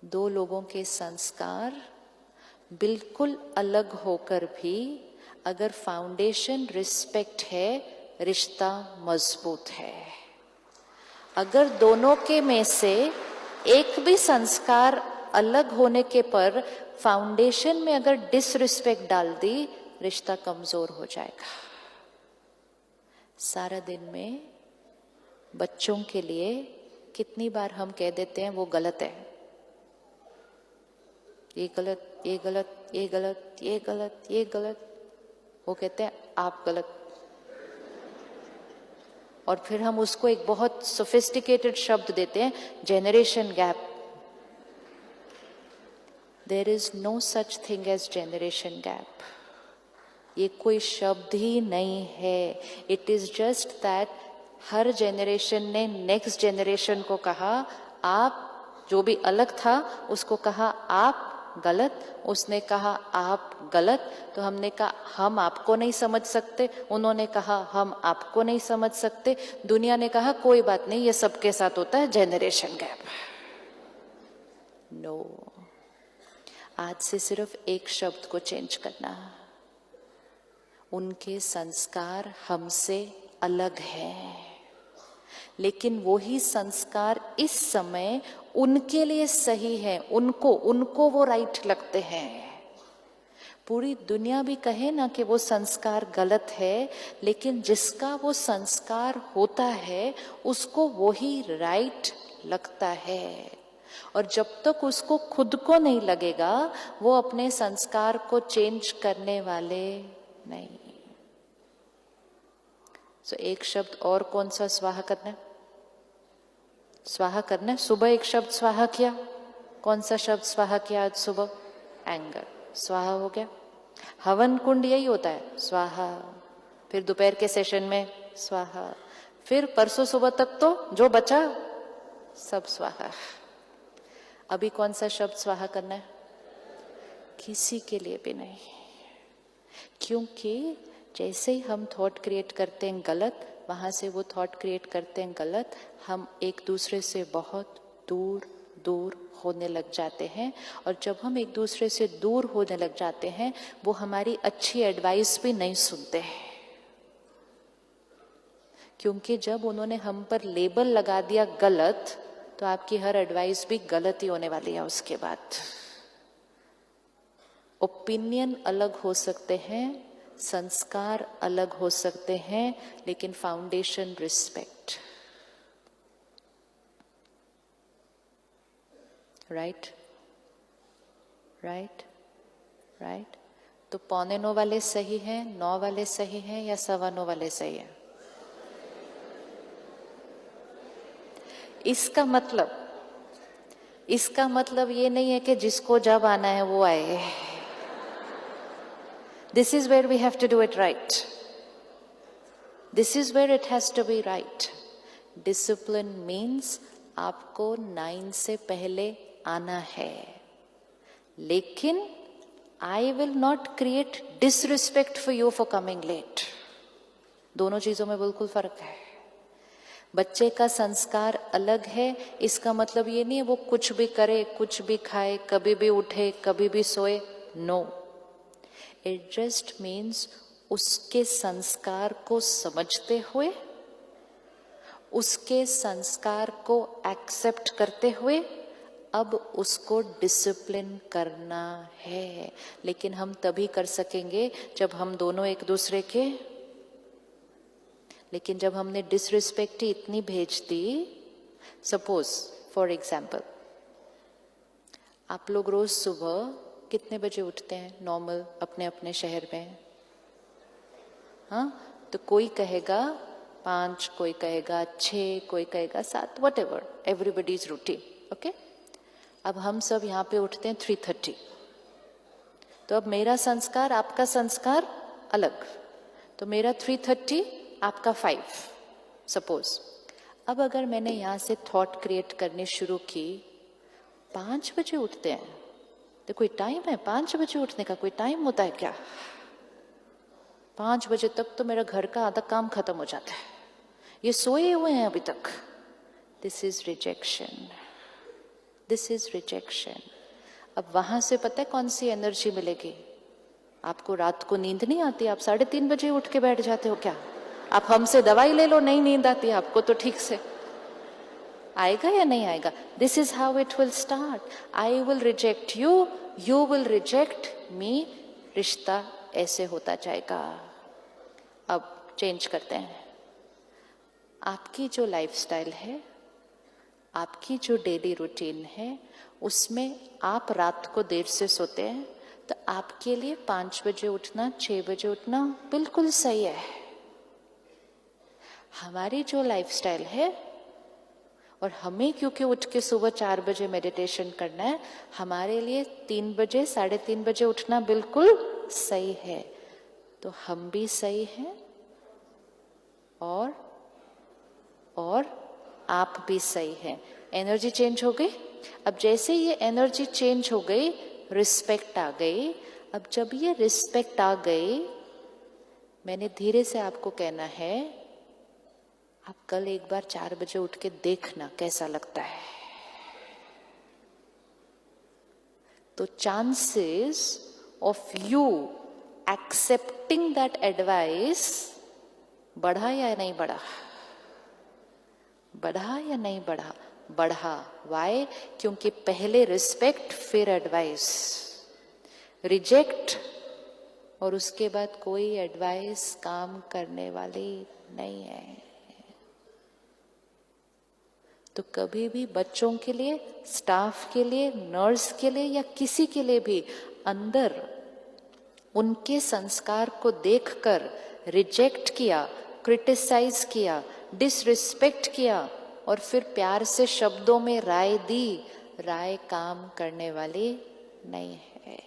दो लोगों के संस्कार बिल्कुल अलग होकर भी अगर फाउंडेशन रिस्पेक्ट है, रिश्ता मजबूत है। अगर दोनों के में से एक भी संस्कार अलग होने के पर फाउंडेशन में अगर डिसरिस्पेक्ट डाल दी, रिश्ता कमजोर हो जाएगा। सारा दिन में बच्चों के लिए कितनी बार हम कह देते हैं वो गलत है, ये गलत, ये गलत, ये गलत, ये गलत, ये गलत। वो कहते हैं आप गलत। और फिर हम उसको एक बहुत सोफिस्टिकेटेड शब्द देते हैं, generation gap. There is no such thing as generation gap. ये कोई शब्द ही नहीं है। इट इज जस्ट दैट हर जेनरेशन ने नेक्स्ट जेनरेशन को कहा आप, जो भी अलग था उसको कहा आप गलत, उसने कहा आप गलत, तो हमने कहा हम आपको नहीं समझ सकते, उन्होंने कहा हम आपको नहीं समझ सकते, दुनिया ने कहा कोई बात नहीं, ये सबके साथ होता है, जेनरेशन गैप। नो, आज से सिर्फ एक शब्द को चेंज करना। उनके संस्कार हमसे अलग हैं, लेकिन वही संस्कार इस समय उनके लिए सही है, उनको वो राइट लगते हैं। पूरी दुनिया भी कहे ना कि वो संस्कार गलत है, लेकिन जिसका वो संस्कार होता है उसको वही राइट लगता है। और जब तक उसको खुद को नहीं लगेगा, वो अपने संस्कार को चेंज करने वाले नहीं। तो एक शब्द और कौन सा स्वाहा करना है? स्वाहा करना है। सुबह एक शब्द स्वाहा किया, कौन सा शब्द स्वाहा किया आज सुबह? एंगर, स्वाहा हो गया। हवन कुंड यही होता है, स्वाहा। फिर दोपहर के सेशन में स्वाहा, फिर परसों सुबह तक तो जो बचा सब स्वाहा। अभी कौन सा शब्द स्वाहा करना है? किसी के लिए भी नहीं, क्योंकि जैसे ही हम थॉट क्रिएट करते हैं गलत, वहां से वो थॉट क्रिएट करते हैं गलत, हम एक दूसरे से बहुत दूर दूर होने लग जाते हैं। और जब हम एक दूसरे से दूर होने लग जाते हैं, वो हमारी अच्छी एडवाइस भी नहीं सुनते हैं, क्योंकि जब उन्होंने हम पर लेबल लगा दिया गलत, तो आपकी हर एडवाइस भी गलत ही होने वाली है उसके बाद। ओपिनियन अलग हो सकते हैं, संस्कार अलग हो सकते हैं, लेकिन foundation respect. Right right right. तो 8:45 वाले सही हैं, 9 वाले सही हैं, या 9:15 वाले सही हैं? इसका मतलब ये नहीं है कि जिसको जब आना है वो आए। This is where we have to do it right. This is where it has to be right. Discipline means आपको 9 से पहले आना है, लेकिन I will not create disrespect for you for coming late. दोनों चीजों में बिल्कुल फर्क है। बच्चे का संस्कार अलग है, इसका मतलब ये नहीं है वो कुछ भी करे, कुछ भी खाए, कभी भी उठे, कभी भी सोए। नो, इट जस्ट मीन्स उसके संस्कार को समझते हुए, उसके संस्कार को एक्सेप्ट करते हुए अब उसको डिसिप्लिन करना है। लेकिन हम तभी कर सकेंगे जब हम दोनों एक दूसरे के, लेकिन जब हमने डिसरिस्पेक्ट ही इतनी भेज दी, सपोज फॉर एग्जाम्पल, आप लोग रोज सुबह कितने बजे उठते हैं नॉर्मल अपने अपने शहर में? हाँ, तो कोई कहेगा 5, कोई कहेगा 6, कोई कहेगा 7, what ever, everybody is routine. Okay, अब हम सब यहाँ पे उठते हैं 3:30। तो अब मेरा संस्कार आपका संस्कार अलग, तो मेरा 3:30 आपका 5 सपोज। अब अगर मैंने यहाँ से थॉट क्रिएट करनी शुरू की, 5 बजे उठते हैं, तो कोई टाइम है 5 बजे उठने का? कोई टाइम होता है क्या? 5 बजे तक तो मेरा घर का आधा काम खत्म हो जाता है, ये सोए हुए हैं अभी तक। This is rejection, this is rejection. अब वहां से पता है कौन सी एनर्जी मिलेगी? आपको रात को नींद नहीं आती, आप 3:30 बजे उठ के बैठ जाते हो क्या? आप हमसे दवाई ले लो, नहीं नींद आती आपको तो ठीक से, आएगा या नहीं आएगा? This is how it will start. I will reject you, you will reject me, रिश्ता ऐसे होता जाएगा। अब चेंज करते हैं। आपकी जो लाइफस्टाइल है, आपकी जो डेली रूटीन है, उसमें आप रात को देर से सोते हैं, तो आपके लिए 5 बजे उठना, 6 बजे उठना बिल्कुल सही है। हमारी जो लाइफस्टाइल है, और हमें क्योंकि उठ के सुबह 4 बजे मेडिटेशन करना है, हमारे लिए 3 बजे 3:30 बजे उठना बिल्कुल सही है। तो हम भी सही हैं और आप भी सही हैं। एनर्जी चेंज हो गई। अब जैसे ये एनर्जी चेंज हो गई, रिस्पेक्ट आ गई। अब जब ये रिस्पेक्ट आ गई, मैंने धीरे से आपको कहना है, आप कल एक बार 4 बजे उठ के देखना कैसा लगता है। तो chances of you accepting that advice बढ़ा या नहीं बढ़ा? बढ़ा या नहीं बढ़ा? बढ़ा। वाई? क्योंकि पहले रिस्पेक्ट, फिर एडवाइस। रिजेक्ट और उसके बाद कोई एडवाइस काम करने वाली नहीं है। तो कभी भी बच्चों के लिए, स्टाफ के लिए, नर्स के लिए या किसी के लिए भी अंदर उनके संस्कार को देखकर रिजेक्ट किया, क्रिटिसाइज किया, डिसरिस्पेक्ट किया और फिर प्यार से शब्दों में राय दी, राय काम करने वाली नहीं है।